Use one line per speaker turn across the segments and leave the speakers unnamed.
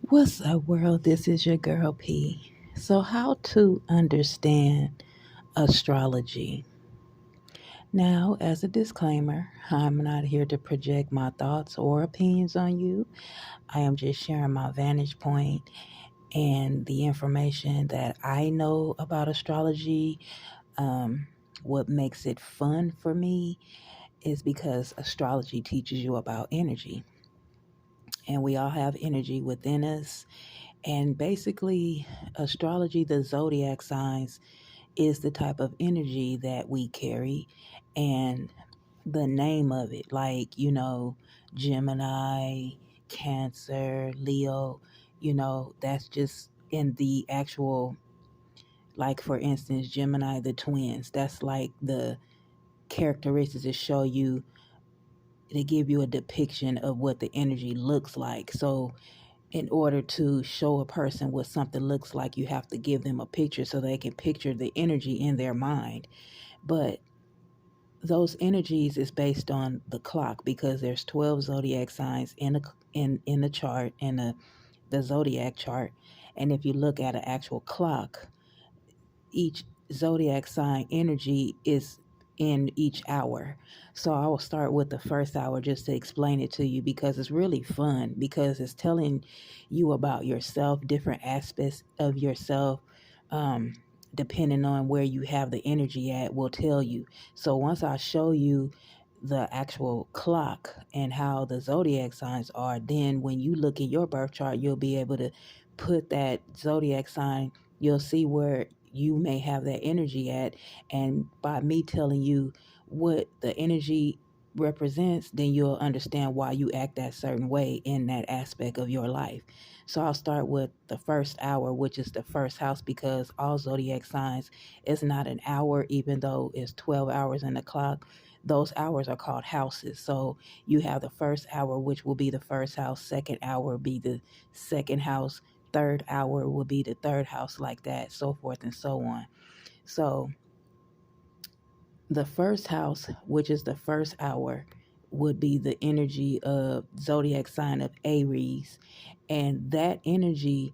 What's up, world? This is your girl P. So, how to understand astrology? Now, as a disclaimer, I'm not here to project my thoughts or opinions on you. I am just sharing my vantage point and the information that I know about astrology. Um, what makes it fun for me is because astrology teaches you about energy, and we all have energy within us. And basically, astrology, the zodiac signs, is the type of energy that we carry and the name of it, like, Gemini, Cancer, Leo, that's just in the actual, like, for instance, Gemini, the twins, that's like the characteristics to show you, to give you a depiction of what the energy looks like. So in order to show a person what something looks like, you have to give them a picture so they can picture the energy in their mind. But those energies is based on the clock, because there's 12 zodiac signs in the chart, in the zodiac chart. And if you look at an actual clock, each zodiac sign energy is in each hour. So I will start with the first hour just to explain it to you, because it's really fun, because it's telling you about yourself, different aspects of yourself. Um, Depending on where you have the energy at, will tell you. So once I show you the actual clock and how the zodiac signs are, then when you look in your birth chart, you'll be able to put that zodiac sign, you'll see where you may have that energy at. And by me telling you what the energy represents, then you'll understand why you act that certain way in that aspect of your life. So I'll start with the first hour, which is the first house, because all zodiac signs is not an hour, even though it's 12 hours in the clock. Those hours are called houses. So you have the first hour, which will be the first house, second hour be the second house, third hour will be the third house, like that, so forth and so on. So the first house, which is the first hour, would be the energy of zodiac sign of Aries. And that energy,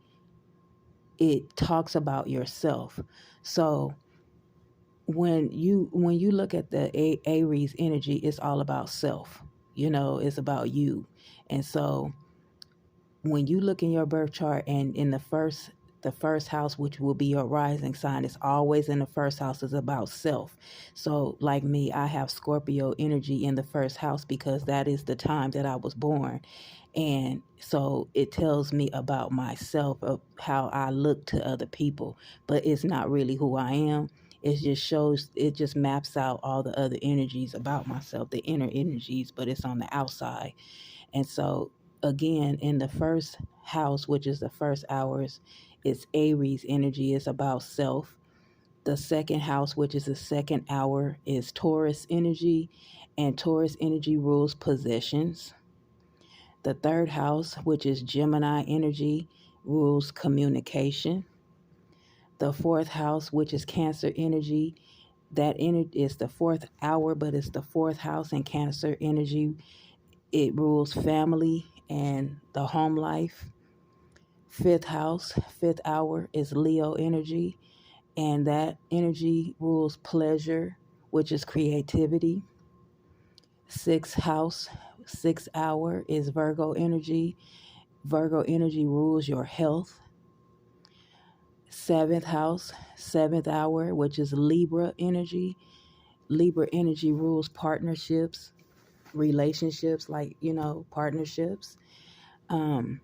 it talks about yourself. So when you look at the Aries energy, it's all about self. It's about you. And so when you look in your birth chart, and in the first house, which will be your rising sign, is always in the first house, is about self. So like me, I have Scorpio energy in the first house, because that is the time that I was born. And so it tells me about myself, of how I look to other people, but it's not really who I am. It just maps out all the other energies about myself, the inner energies, but it's on the outside. And so, again, in the first house, which is the first hours, it's Aries energy, it's about self. The second house, which is the second hour, is Taurus energy, and Taurus energy rules possessions. The third house, which is Gemini energy, rules communication. The fourth house, which is Cancer energy, that energy is the fourth hour, but it's the fourth house in Cancer energy. It rules family and the home life. Fifth house, fifth hour, is Leo energy, and that energy rules pleasure, which is creativity. Sixth house, sixth hour, is Virgo energy. Virgo energy rules your health. Seventh house, seventh hour, which is Libra energy. Libra energy rules partnerships, relationships, like, partnerships. Um,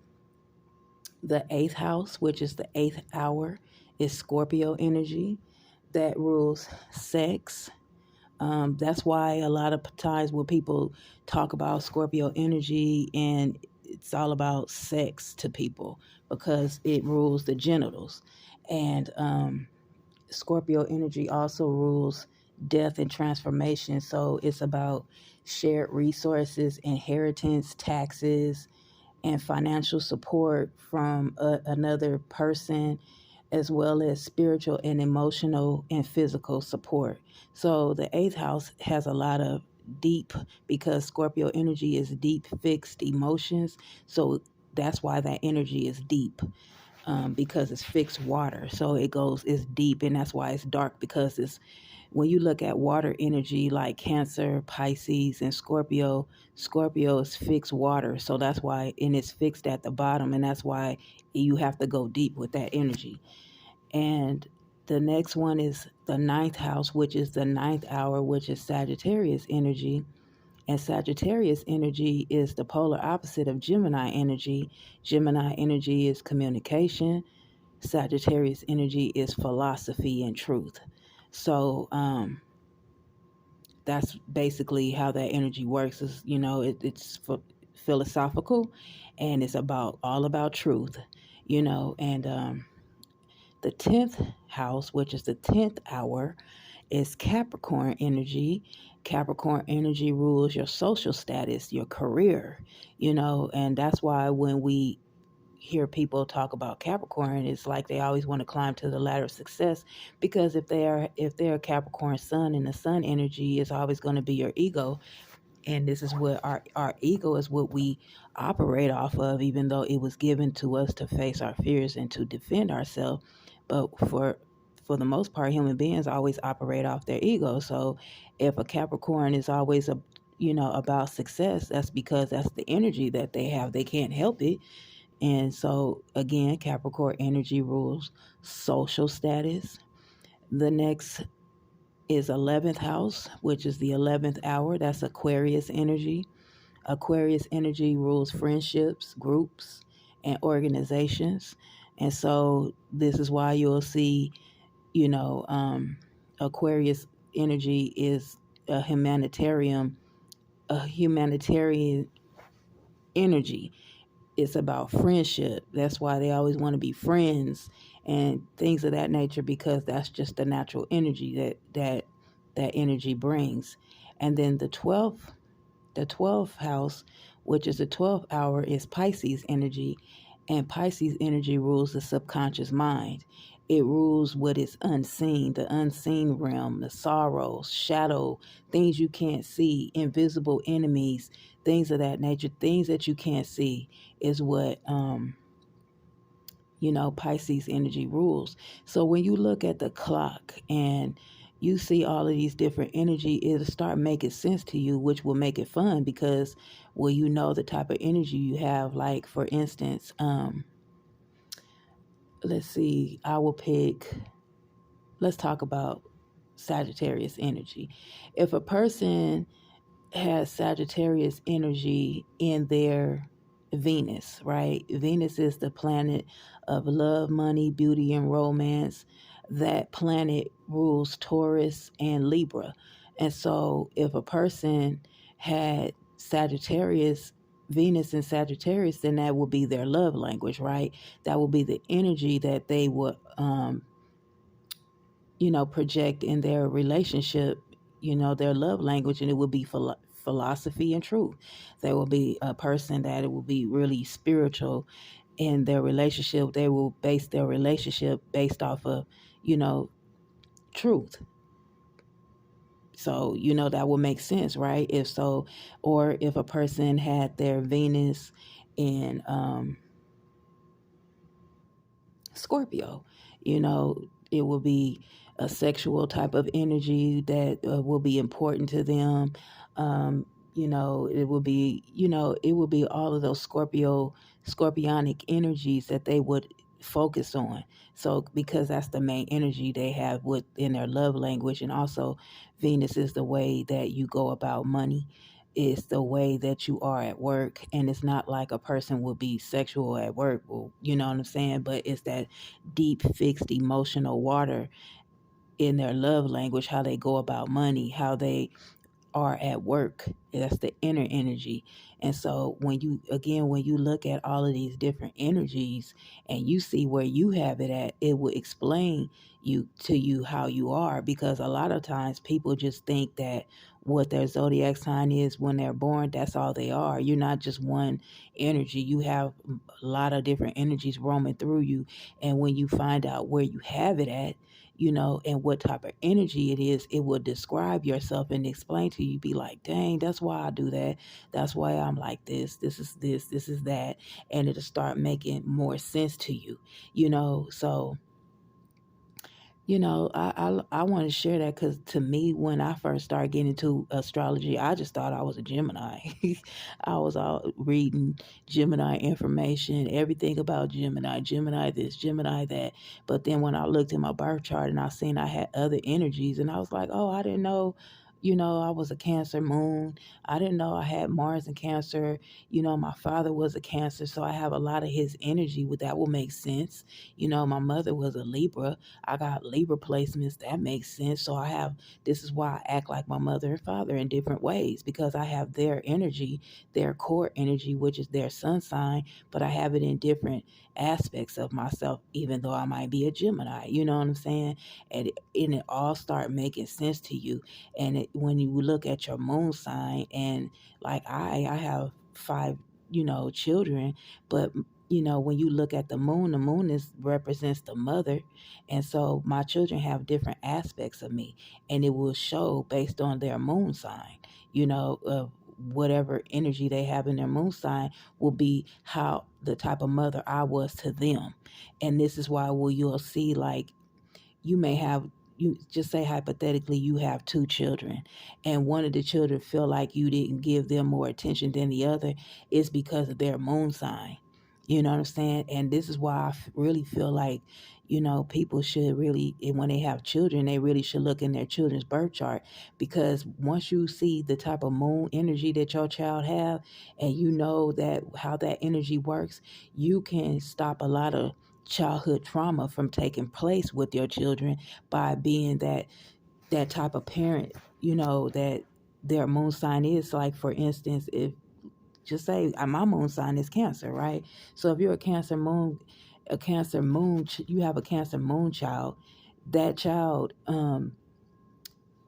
The eighth house, which is the eighth hour, is Scorpio energy, that rules sex. That's why a lot of times when people talk about Scorpio energy, and it's all about sex to people, because it rules the genitals. And Scorpio energy also rules death and transformation. So it's about shared resources, inheritance, taxes, and financial support from another person, as well as spiritual and emotional and physical support. So the eighth house has a lot of deep, because Scorpio energy is deep, fixed emotions. So that's why that energy is deep, because it's fixed water. So it's deep, and that's why it's dark, because it's, when you look at water energy like Cancer, Pisces, and Scorpio, Scorpio is fixed water. So that's why, and it's fixed at the bottom, and that's why you have to go deep with that energy. And the next one is the ninth house, which is the ninth hour, which is Sagittarius energy. And Sagittarius energy is the polar opposite of Gemini energy. Gemini energy is communication. Sagittarius energy is philosophy and truth. So that's basically how that energy works. Is, it's philosophical, and it's about all about truth. And the 10th house, which is the 10th hour, is Capricorn energy. Capricorn energy rules your social status, your career, and that's why when we hear people talk about Capricorn, it's like they always want to climb to the ladder of success, because if they're a Capricorn sun, and the sun energy is always going to be your ego, and this is what our ego is, what we operate off of, even though it was given to us to face our fears and to defend ourselves. But for the most part, human beings always operate off their ego. So if a Capricorn is always about success, that's because that's the energy that they have. They can't help it. And so again, Capricorn energy rules social status. The next is 11th house, which is the 11th hour. That's Aquarius energy. Aquarius energy rules friendships, groups, and organizations. And so this is why you'll see, you know, um, Aquarius energy is a humanitarian, a humanitarian energy. It's about friendship. That's why they always want to be friends and things of that nature, because that's just the natural energy that energy brings. And then the 12th house, which is the 12th hour, is Pisces energy. And Pisces energy rules the subconscious mind. It rules what is unseen, the unseen realm, the sorrows, shadow, things you can't see, invisible enemies, things of that nature, things that you can't see is what Pisces energy rules. So when you look at the clock and you see all of these different energy, it'll start making sense to you, which will make it fun, because well, you know the type of energy you have. Like for instance, let's see, let's talk about Sagittarius energy. If a person has Sagittarius energy in their Venus, right? Venus is the planet of love, money, beauty, and romance. That planet rules Taurus and Libra. And so if a person had Sagittarius, Venus in Sagittarius, then that would be their love language, right? That would be the energy that they would project in their relationship, their love language, and it would be philosophy and truth. There will be a person that it will be really spiritual in their relationship. They will base their relationship based off of, you know, truth. So, that will make sense, right? If so, or if a person had their Venus in Scorpio, it will be a sexual type of energy that will be important to them. It will be all of those scorpionic energies that they would focus on. So, because that's the main energy they have within their love language. And also, Venus is the way that you go about money. It's the way that you are at work, and it's not like a person will be sexual at work. Well, you know what I'm saying? But it's that deep, fixed emotional water in their love language, how they go about money, how they are at work. That's the inner energy. And so when you look at all of these different energies and you see where you have it at, it will explain you how you are, because a lot of times people just think that, what their zodiac sign is when they're born, that's all they are. You're not just one energy. You have a lot of different energies roaming through you. And when you find out where you have it at, and what type of energy it is, it will describe yourself and explain to you, be like, dang, that's why I do that. That's why I'm like this. This is that. And it'll start making more sense to you, So I want to share that because to me, when I first started getting into astrology, I just thought I was a Gemini. I was all reading Gemini information, everything about Gemini, Gemini this, Gemini that. But then when I looked at my birth chart and I seen I had other energies, and I was like, oh, I didn't know. I was a Cancer moon. I didn't know I had Mars in Cancer. My father was a Cancer, so I have a lot of his energy. That will make sense. My mother was a Libra. I got Libra placements. That makes sense. So this is why I act like my mother and father in different ways, because I have their energy, their core energy, which is their sun sign, but I have it in different aspects of myself, even though I might be a Gemini. You know what I'm saying? And it all start making sense to you. And when you look at your moon sign, and like I have five, children, but when you look at the moon is represents the mother, and so my children have different aspects of me, and it will show based on their moon sign. Whatever energy they have in their moon sign will be how the type of mother I was to them. And this is why you'll see, like, you may have, you just say hypothetically you have two children, and one of the children feel like you didn't give them more attention than the other. Is because of their moon sign. You know what I'm saying? And this is why I really feel like, people should really, and when they have children, they really should look in their children's birth chart, because once you see the type of moon energy that your child have, and you know that how that energy works, you can stop a lot of childhood trauma from taking place with your children by being that type of parent, that their moon sign is. Like, for instance, if, just say, my moon sign is Cancer, right? So if you're a Cancer moon, you have a Cancer moon child. That child,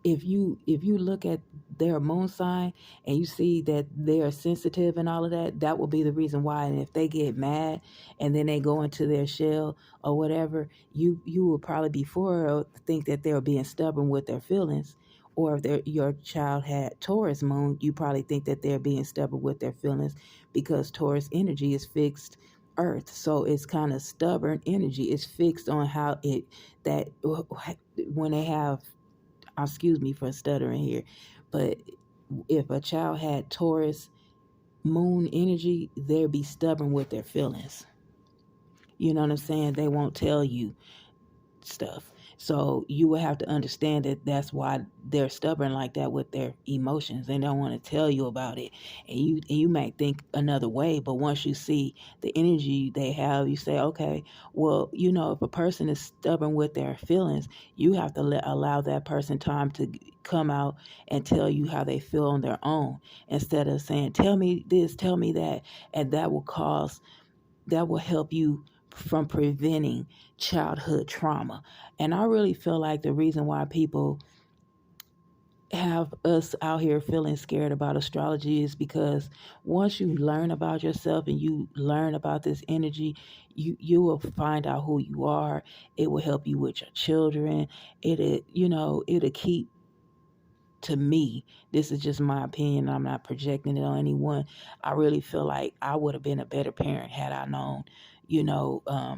if you look at their moon sign and you see that they are sensitive and all of that, that will be the reason why. And if they get mad and then they go into their shell or whatever, you will probably before think that they're being stubborn with their feelings. Or if your child had Taurus moon, you probably think that they're being stubborn with their feelings, because Taurus energy is fixed earth, so it's kind of stubborn energy. It's fixed on how it that when they have, excuse me for stuttering here, but if a child had Taurus moon energy, they'd be stubborn with their feelings. You know what I'm saying? They won't tell you stuff. So you will have to understand that that's why they're stubborn like that with their emotions. They don't want to tell you about it. And you might think another way, but once you see the energy they have, you say, okay, well, if a person is stubborn with their feelings, you have to allow that person time to come out and tell you how they feel on their own, instead of saying, tell me this, tell me that. And that will help you from preventing childhood trauma. And I really feel like the reason why people have us out here feeling scared about astrology is because once you learn about yourself and you learn about this energy, you will find out who you are. It will help you with your children. It'll keep, to me, this is just my opinion, I'm not projecting it on anyone. I really feel like I would have been a better parent had I known,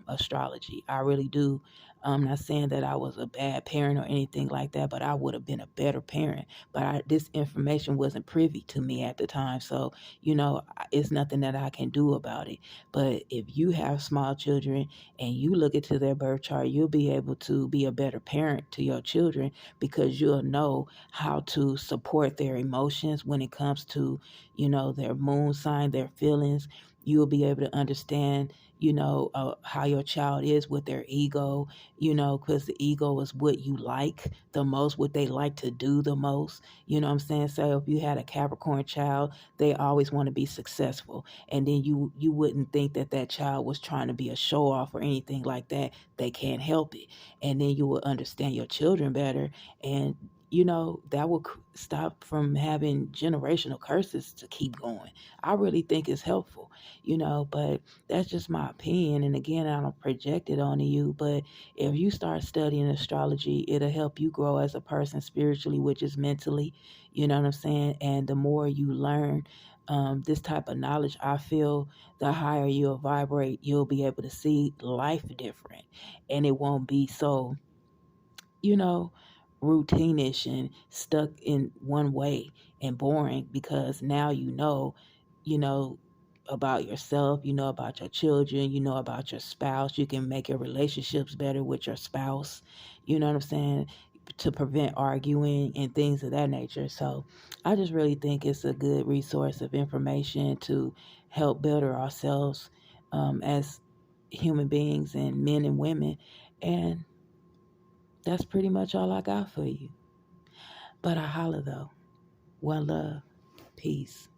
astrology. I really do. I'm not saying that I was a bad parent or anything like that, but I would have been a better parent. But this information wasn't privy to me at the time. So, it's nothing that I can do about it. But if you have small children and you look into their birth chart, you'll be able to be a better parent to your children, because you'll know how to support their emotions when it comes to, their moon sign, their feelings. You'll be able to understand, how your child is with their ego, because the ego is what you like the most, what they like to do the most. You know what I'm saying? So if you had a Capricorn child, they always want to be successful. And then you wouldn't think that that child was trying to be a show off or anything like that. They can't help it. And then you will understand your children better, and that will stop from having generational curses to keep going. I really think it's helpful, but that's just my opinion. And again, I don't project it onto you, but if you start studying astrology, it'll help you grow as a person spiritually, which is mentally, you know what I'm saying? And the more you learn, this type of knowledge, I feel the higher you'll vibrate, you'll be able to see life different. And it won't be so, you know, routinish and stuck in one way and boring, because now you know about yourself, you know about your children, you know about your spouse. You can make your relationships better with your spouse, you know what I'm saying, to prevent arguing and things of that nature. So I just really think it's a good resource of information to help better ourselves as human beings and men and women. And that's pretty much all I got for you. But I holla though. One love. Peace.